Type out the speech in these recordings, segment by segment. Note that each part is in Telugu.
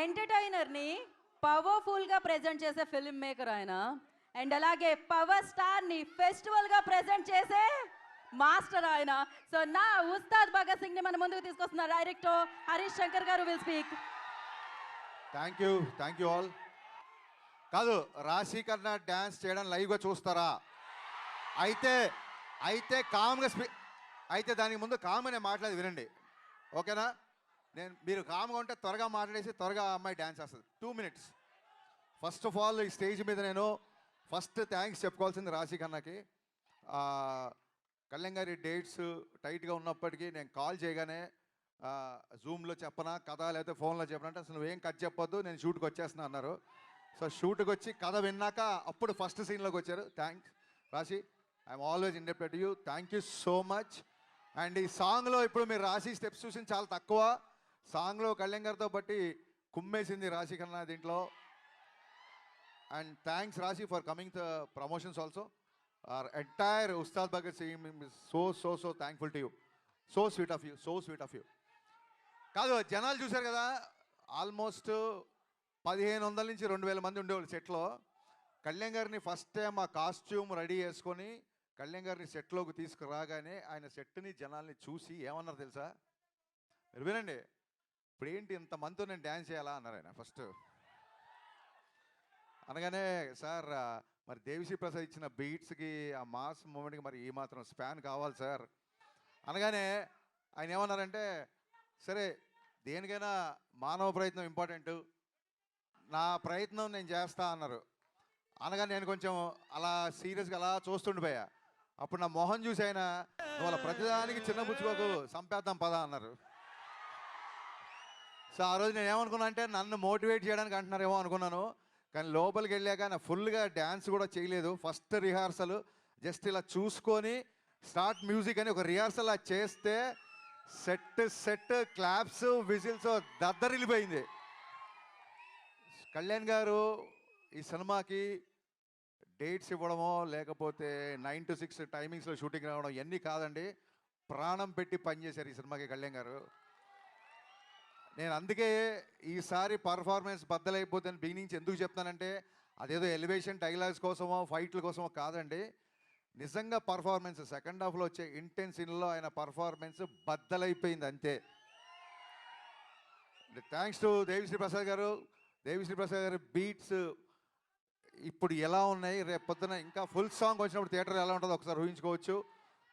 ఎంటర్టైనర్ని పవర్ఫుల్గా ప్రజెంట్ చేసే ఫిల్మ్ మేకర్ ఆయన. అండ్ అలాగే పవర్ స్టార్ని ఫెస్టివల్గా ప్రజెంట్ చేసే మాస్టర్ ఆయన. సో నా ఉస్తాద్ భగత్ సింగ్ని మన ముందుకు తీసుకొస్తున్న డైరెక్టర్ హరీష్ శంకర్ గారు will speak. Thank you all. కాదు, రాశి కన్నా డ్యాన్స్ చేయడం లైవ్గా చూస్తారా? అయితే కామ్గా అయితే దానికి ముందు కామ్గా నేను మాట్లాడి వినండి, ఓకేనా? మీరు కామ్గా ఉంటే త్వరగా మాట్లాడేసి త్వరగా అమ్మాయి డ్యాన్స్ చేస్తుంది. 2 minutes. ఫస్ట్ ఆఫ్ ఆల్ ఈ స్టేజ్ మీద నేను ఫస్ట్ థ్యాంక్స్ చెప్పుకోవాల్సింది రాశి కన్నాకి. కళ్యాణ్ గారి డేట్స్ టైట్గా ఉన్నప్పటికీ నేను కాల్ చేయగానే జూమ్లో చెప్పనా కథ లేకపోతే ఫోన్లో చెప్పనా అంటే అసలు నువ్వేం కట్ చెప్పొద్దు, నేను షూట్కి వచ్చేస్తున్నా అన్నారు. సో షూట్కి వచ్చి కథ విన్నాక అప్పుడు ఫస్ట్ సీన్లోకి వచ్చారు. థ్యాంక్స్ రాశి, I'm always indebted to you. Thank you so much. And ఈ సాంగ్లో ఇప్పుడు మీరు రాశి స్టెప్స్ చూసింది చాలా తక్కువ. సాంగ్లో కళ్యాణ్ గారితో బట్టి కుమ్మేసింది రాశి కన్నా దీంట్లో. అండ్ థ్యాంక్స్ రాశి for coming the promotions also. our entire Ustad Bhagat Singh is so thankful to you. So sweet of you. కాదు, జనాలు చూశారు కదా, ఆల్మోస్ట్ 1500 నుంచి 2000 మంది ఉండేవాళ్ళు సెట్లో. కళ్యాణ్ గారిని ఫస్ట్ టైం ఆ కాస్ట్యూమ్ రెడీ చేసుకొని కళ్యాణ్ గారిని సెట్లోకి తీసుకురాగానే ఆయన సెట్ని జనాల్ని చూసి ఏమన్నారు తెలుసా? మీరు వినండి. ఇప్పుడు ఏంటి ఇంతమందితో నేను డ్యాన్స్ చేయాలా అన్నారు ఆయన ఫస్ట్. అనగానే సార్ మరి దేవిశ్రీ ప్రసాద్ ఇచ్చిన బీట్స్కి ఆ మాస్ మూమెంట్కి మరి ఈ మాత్రం స్పాన్ కావాలి సార్ అనగానే ఆయన ఏమన్నారంటే, సరే దేనికైనా మానవ ప్రయత్నం ఇంపార్టెంట్, నా ప్రయత్నం నేను చేస్తా అన్నారు. అనగానే నేను కొంచెం అలా సీరియస్గా అలా చూస్తుండిపోయా. అప్పుడు నా మొహం చూసి ఆయన, నువ్వు అలా ప్రతిదానికి చిన్న పుచ్చుకోకు, సంపేద్దాం పదా అన్నారు. సో ఆ రోజు నేను ఏమనుకున్నా అంటే నన్ను మోటివేట్ చేయడానికి అంటున్నారేమో అనుకున్నాను. కానీ లోపలికి వెళ్ళాక నా ఫుల్గా డ్యాన్స్ కూడా చేయలేదు. ఫస్ట్ రిహార్సల్ జస్ట్ ఇలా చూసుకొని స్టార్ట్ మ్యూజిక్ అని ఒక రిహార్సల్ అది చేస్తే సెట్ క్లాప్స్ విజిల్స్ దద్దరిల్లిపోయింది. కళ్యాణ్ గారు ఈ సినిమాకి డేట్స్ ఇవ్వడమో లేకపోతే 9 to 6 టైమింగ్స్లో షూటింగ్ రావడం ఇవన్నీ కాదండి, ప్రాణం పెట్టి పనిచేశారు ఈ సినిమాకి కళ్యాణ్ గారు. నేను అందుకే ఈసారి పర్ఫార్మెన్స్ బద్దలైపోతే బిగినింగ్స్ ఎందుకు చెప్తానంటే అదేదో ఎలివేషన్ డైలాగ్స్ కోసమో ఫైట్ల కోసమో కాదండి, నిజంగా పర్ఫార్మెన్స్ సెకండ్ హాఫ్లో వచ్చే ఇంటెన్స్ సీన్లో ఆయన పర్ఫార్మెన్స్ బద్దలైపోయింది అంతే. థ్యాంక్స్ టు దేవిశ్రీ ప్రసాద్ గారు. దేవిశ్రీ ప్రసాద్ గారి బీట్స్ ఇప్పుడు ఎలా ఉన్నాయి, రేపు పొద్దున ఇంకా ఫుల్ సాంగ్ వచ్చినప్పుడు థియేటర్ ఎలా ఉంటుందో ఒకసారి ఊహించుకోవచ్చు.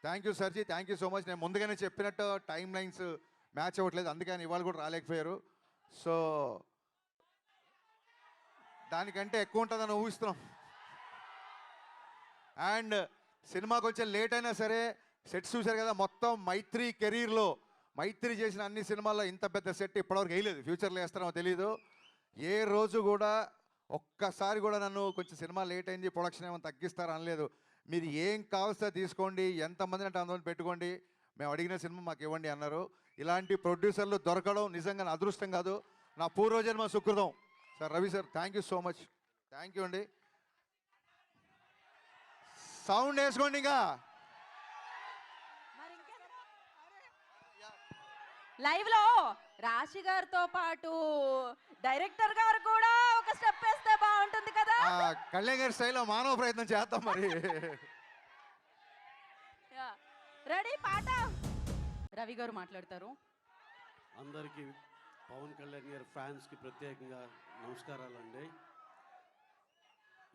థ్యాంక్ యూ సర్జీ, థ్యాంక్ యూ సో మచ్. నేను ముందుగానే చెప్పినట్టు టైం లైన్స్ మ్యాచ్ అవ్వట్లేదు, అందుకని ఇవాళ కూడా రాలేకపోయారు. సో దానికంటే ఎక్కువ ఉంటుందని ఊహిస్తున్నాం. అండ్ సినిమా కొంచెం లేట్ అయినా సరే సెట్స్ చూశారు కదా, మొత్తం మైత్రి కెరీర్లో మైత్రి చేసిన అన్ని సినిమాల్లో ఇంత పెద్ద సెట్ ఇప్పటివరకు వేయలేదు. ఫ్యూచర్లో వేస్తారో తెలీదు. ఏ రోజు కూడా ఒక్కసారి కూడా నన్ను కొంచెం సినిమా లేట్ అయింది ప్రొడక్షన్ ఏమైనా తగ్గిస్తారా అనలేదు. మీరు ఏం కావాల్సో తీసుకోండి, ఎంతమందిని అంటే అంతమంది పెట్టుకోండి, మేము అడిగిన సినిమా మాకు ఇవ్వండి అన్నారు. ఇలాంటి ప్రొడ్యూసర్లు దొరకడం నిజంగా నా అదృష్టం కాదు, నా పూర్వజన్మ సుకృతం. Sir Ravi sir, thank you so much. Thank you అండి. సౌండ్ వేసుకోండి. ఇంకా లైవ్ లో రాశి గారితో పాటు డైరెక్టర్ గారు కూడా ఒక స్టెప్ వేస్తే బాగుంటుంది కదా. కళ్యాణ్ గారి స్టైల్లో మానవ ప్రయత్నం చేద్దాం మరి. రెడీ, పాట రవి గారు మాట్లాడతారు. అందరికీ పవన్ కళ్యాణ్ గారి ఫ్యాన్స్కి ప్రత్యేకంగా నమస్కారాలండి.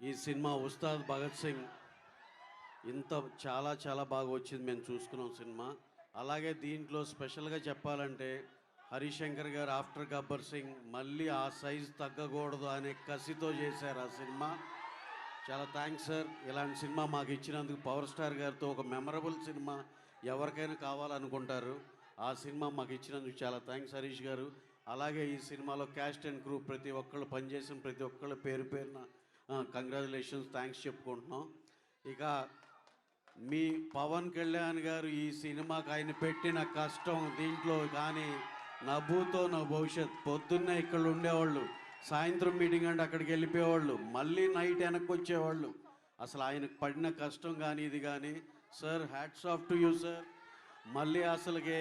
ఈ సినిమా ఉస్తాద్ భగత్ సింగ్ చాలా బాగా వచ్చింది, మేము చూసుకున్నాం సినిమా. అలాగే దీంట్లో స్పెషల్గా చెప్పాలంటే హరీష్ శంకర్ గారు ఆఫ్టర్ గబ్బర్ సింగ్ మళ్ళీ ఆ సైజు తగ్గకూడదు అనే కసితో చేశారు ఆ సినిమా. చాలా థ్యాంక్స్ సార్, ఇలాంటి సినిమా మాకు ఇచ్చినందుకు. పవర్ స్టార్ గారితో ఒక మెమరబుల్ సినిమా ఎవరికైనా కావాలనుకుంటారు, ఆ సినిమా మాకు ఇచ్చినందుకు చాలా థ్యాంక్స్ హరీష్ గారు. అలాగే ఈ సినిమాలో క్యాస్ట్ అండ్ క్రూ ప్రతి ఒక్కళ్ళు పనిచేసిన ప్రతి ఒక్కళ్ళు పేరున కంగ్రాచులేషన్స్, థ్యాంక్స్ చెప్పుకుంటున్నాం. ఇక మీ పవన్ కళ్యాణ్ గారు ఈ సినిమాకి ఆయన పెట్టిన కష్టం దీంట్లో కానీ నవ్వుతో నా భవిష్యత్. పొద్దున్నే ఇక్కడ ఉండేవాళ్ళు, సాయంత్రం మీటింగ్ అంటే అక్కడికి వెళ్ళిపోయేవాళ్ళు, మళ్ళీ నైట్ వెనక్కి వచ్చేవాళ్ళు. అసలు ఆయనకు పడిన కష్టం కానీ ఇది కానీ sir, hats off to you sir. మళ్ళీ అసలుకి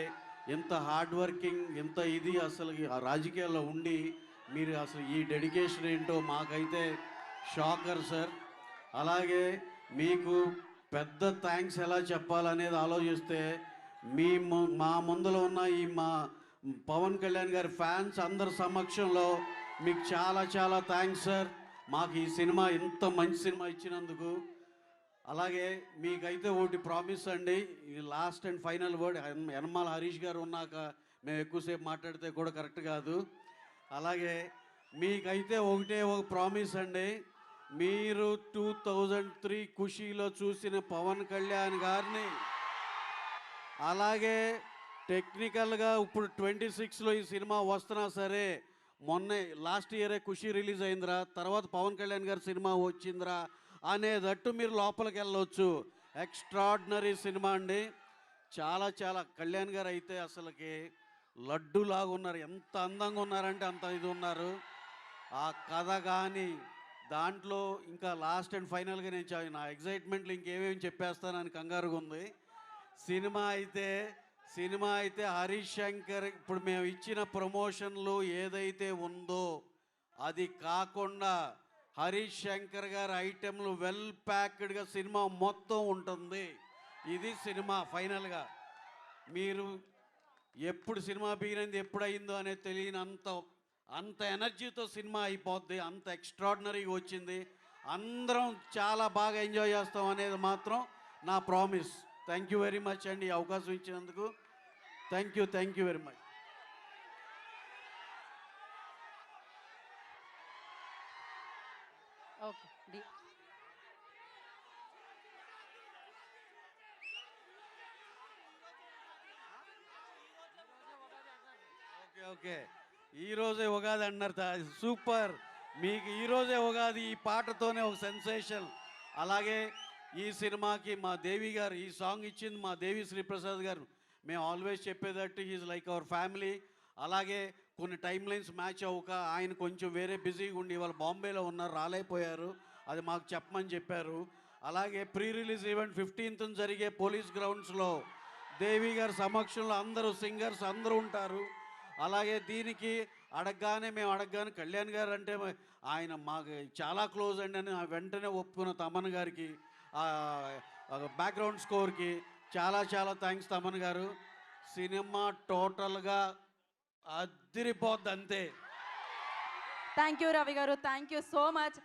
ఎంత హార్డ్ వర్కింగ్, ఎంత ఇది అసలు ఆ రాజకీయాల్లో ఉండి మీరు అసలు ఈ డెడికేషన్ ఏంటో మాకైతే షాకర్ సార్. అలాగే మీకు పెద్ద థ్యాంక్స్ ఎలా చెప్పాలనేది ఆలోచిస్తే మా ముందులో ఉన్న ఈ మా పవన్ కళ్యాణ్ గారి ఫ్యాన్స్ అందరి సమక్షంలో మీకు చాలా చాలా థ్యాంక్స్ సార్. మాకు ఈ సినిమా ఇంత మంచి సినిమా ఇచ్చినందుకు. అలాగే మీకైతే ఒకటి ప్రామిస్ అండి, ఈ last and final word. Yanamala Harish గారు ఉన్నాక మేము ఎక్కువసేపు మాట్లాడితే కూడా కరెక్ట్ కాదు. అలాగే మీకైతే ఒకటే ఒక ప్రామిస్ అండి, మీరు 2003 ఖుషీలో చూసిన పవన్ కళ్యాణ్ గారిని అలాగే టెక్నికల్గా ఇప్పుడు 26లో ఈ సినిమా వస్తున్నా సరే, మొన్నే లాస్ట్ ఇయరే ఖుషి రిలీజ్ అయిందిరా, తర్వాత పవన్ కళ్యాణ్ గారి సినిమా వచ్చిందిరా అనేటట్టు మీరు లోపలికి వెళ్ళవచ్చు. ఎక్స్ట్రాడినరీ సినిమా అండి. చాలా చాలా కళ్యాణ్ గారు అయితే అసలుకి లడ్డులాగా ఉన్నారు. ఎంత అందంగా ఉన్నారంటే అంత ఇది ఉన్నారు. ఆ కథ కానీ దాంట్లో ఇంకా లాస్ట్ అండ్ ఫైనల్గా నేను నా ఎగ్జైట్మెంట్లో ఇంకేమేమి చెప్పేస్తానని కంగారుగా ఉంది. సినిమా అయితే హరీష్ శంకర్ ఇప్పుడు మేము ఇచ్చిన ప్రమోషన్లు ఏదైతే ఉందో అది కాకుండా హరీష్ శంకర్ గారి ఐటెంలు వెల్ ప్యాక్డ్గా సినిమా మొత్తం ఉంటుంది. ఇది సినిమా ఫైనల్గా. మీరు ఎప్పుడు సినిమా బిగినది ఎప్పుడయిందో అనేది తెలియని అంత ఎనర్జీతో సినిమా అయిపోద్ది. అంత ఎక్స్ట్రాడినరీగా వచ్చింది. అందరం చాలా బాగా ఎంజాయ్ చేస్తాం అనేది మాత్రం నా promise. Thank you very much అండి, ఈ అవకాశం ఇచ్చినందుకు. Thank you very much. Okay. Okay ఈరోజే ఉగాది అన్నారు. సూపర్. మీకు ఈరోజే ఉగాది, ఈ పాటతోనే ఒక సెన్సేషన్. అలాగే ఈ సినిమాకి మా దేవి గారు ఈ సాంగ్ ఇచ్చింది మా దేవి శ్రీప్రసాద్ గారు. మేము ఆల్వేస్ చెప్పేటట్టు ఈజ్ లైక్ అవర్ ఫ్యామిలీ. అలాగే కొన్ని టైం లైన్స్ మ్యాచ్ అవ్వక ఆయన కొంచెం వేరే బిజీగా ఉండి వాళ్ళు బాంబేలో ఉన్నారు, రాలేకపోయారు. అది మాకు చెప్పమని చెప్పారు. అలాగే ప్రీ రిలీజ్ ఈవెంట్ 15th జరిగే పోలీస్ గ్రౌండ్స్లో దేవి గారి సమక్షంలో అందరూ సింగర్స్ అందరూ ఉంటారు. అలాగే దీనికి మేము అడగగానే కళ్యాణ్ గారు అంటే ఆయన మాకు చాలా క్లోజ్ అండి అని వెంటనే ఒప్పుకున్న తమన్ గారికి, బ్యాక్గ్రౌండ్ స్కోర్కి చాలా చాలా థ్యాంక్స్ తమన్ గారు. సినిమా టోటల్గా అదిరిపోద్ది అంతే. థ్యాంక్ యూ రవి గారు, థ్యాంక్ యూ సో మచ్.